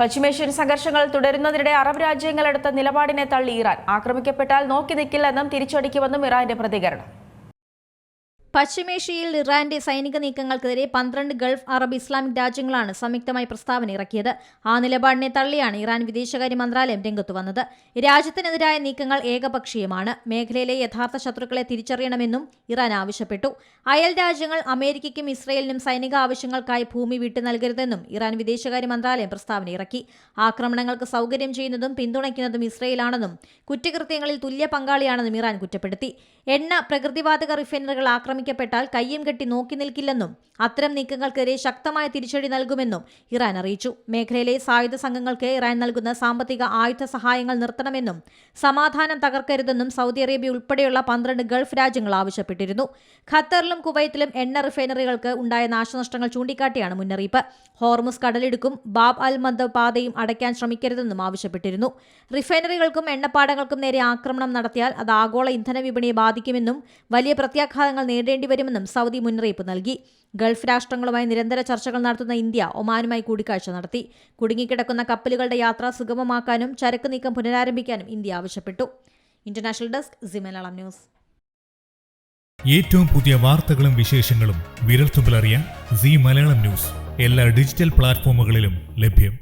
പശ്ചിമേഷ്യൻ സംഘർഷങ്ങൾ തുടരുന്നതിനിടെ അറബ് രാജ്യങ്ങൾ എടുത്ത നിലപാടിനെ തള്ളി ഇറാൻ. ആക്രമിക്കപ്പെട്ടാൽ നോക്കി നിൽക്കില്ലെന്നും തിരിച്ചടിക്കുമെന്നും ഇറാന്റെ പ്രതികരണം. പശ്ചിമേഷ്യയിൽ ഇറാന്റെ സൈനിക നീക്കങ്ങൾക്കെതിരെ 12 ഗൾഫ് അറബ് ഇസ്ലാമിക് രാജ്യങ്ങളാണ് സംയുക്തമായി പ്രസ്താവന ഇറക്കിയത്. ആ നിലപാടിനെ തള്ളിയാണ് ഇറാൻ വിദേശകാര്യ മന്ത്രാലയം രംഗത്തു വന്നത്. രാജ്യത്തിനെതിരായ നീക്കങ്ങൾ ഏകപക്ഷീയമാണ്. മേഖലയിലെ യഥാർത്ഥ ശത്രുക്കളെ തിരിച്ചറിയണമെന്നും ഇറാൻ ആവശ്യപ്പെട്ടു. അയൽ രാജ്യങ്ങൾ അമേരിക്കയ്ക്കും ഇസ്രയേലിനും സൈനിക ആവശ്യങ്ങൾക്കായി ഭൂമി വിട്ടു നൽകരുതെന്നും ഇറാൻ വിദേശകാര്യ മന്ത്രാലയം പ്രസ്താവന ഇറക്കി. ആക്രമണങ്ങൾക്ക് സൗകര്യം ചെയ്യുന്നതും പിന്തുണയ്ക്കുന്നതും ഇസ്രയേലാണെന്നും കുറ്റകൃത്യങ്ങളിൽ തുല്യ പങ്കാളിയാണെന്നും ഇറാൻ കുറ്റപ്പെടുത്തി. എണ്ണ പ്രകൃതിവാതക റിഫൈനറികൾ ആക്രമിക്കപ്പെട്ടാൽ കയ്യും കെട്ടി നോക്കി നിൽക്കില്ലെന്നും അത്തരം നീക്കങ്ങൾക്കെതിരെ ശക്തമായ തിരിച്ചടി നൽകുമെന്നും ഇറാൻ അറിയിച്ചു. മേഖലയിലെ സായുധ സംഘങ്ങൾക്ക് ഇറാൻ നൽകുന്ന സാമ്പത്തിക ആയുധ സഹായങ്ങൾ നിർത്തണമെന്നും സമാധാനം തകർക്കരുതെന്നും സൗദി അറേബ്യ ഉൾപ്പെടെയുള്ള 12 ഗൾഫ് രാജ്യങ്ങൾ ആവശ്യപ്പെട്ടിരുന്നു. ഖത്തറിലും കുവൈത്തിലും എണ്ണ റിഫൈനറികൾക്ക് ഉണ്ടായ നാശനഷ്ടങ്ങൾ ചൂണ്ടിക്കാട്ടിയാണ് മുന്നറിയിപ്പ്. ഹോർമുസ് കടലിടുക്കും ബാബ് അൽ മന്ദബ് പാതയും അടയ്ക്കാൻ ശ്രമിക്കരുതെന്നും ആവശ്യപ്പെട്ടിരുന്നു. റിഫൈനറികൾക്കും എണ്ണപ്പാടങ്ങൾക്കും നേരെ ആക്രമണം നടത്തിയാൽ അത് ആഗോള ഇന്ധന വിപണിയെ ബാധിക്കുമെന്നും വലിയ പ്രത്യാഘാതങ്ങൾ നേരിടേണ്ടിവരുമെന്നും സൗദി മുന്നറിയിപ്പ് നൽകി. ഗൾഫ് രാഷ്ട്രങ്ങളുമായി നിരന്തര ചർച്ചകൾ നടത്തുന്ന ഇന്ത്യ ഒമാനുമായി കൂടിക്കാഴ്ച നടത്തി. കുടുങ്ങിക്കിടക്കുന്ന കപ്പലുകളുടെ യാത്ര സുഗമമാക്കാനും ചരക്ക് നീക്കം പുനരാരംഭിക്കാനും ഇന്ത്യ ആവശ്യപ്പെട്ടു. International desk C Malayalam news. ഏറ്റവും പുതിയ വാർത്തകളും വിശേഷങ്ങളും വിരൽത്തുമ്പിലറിയാൻ സി മലയാളം ന്യൂസ് എല്ലാ ഡിജിറ്റൽ പ്ലാറ്റ്ഫോമുകളിലും ലഭ്യം.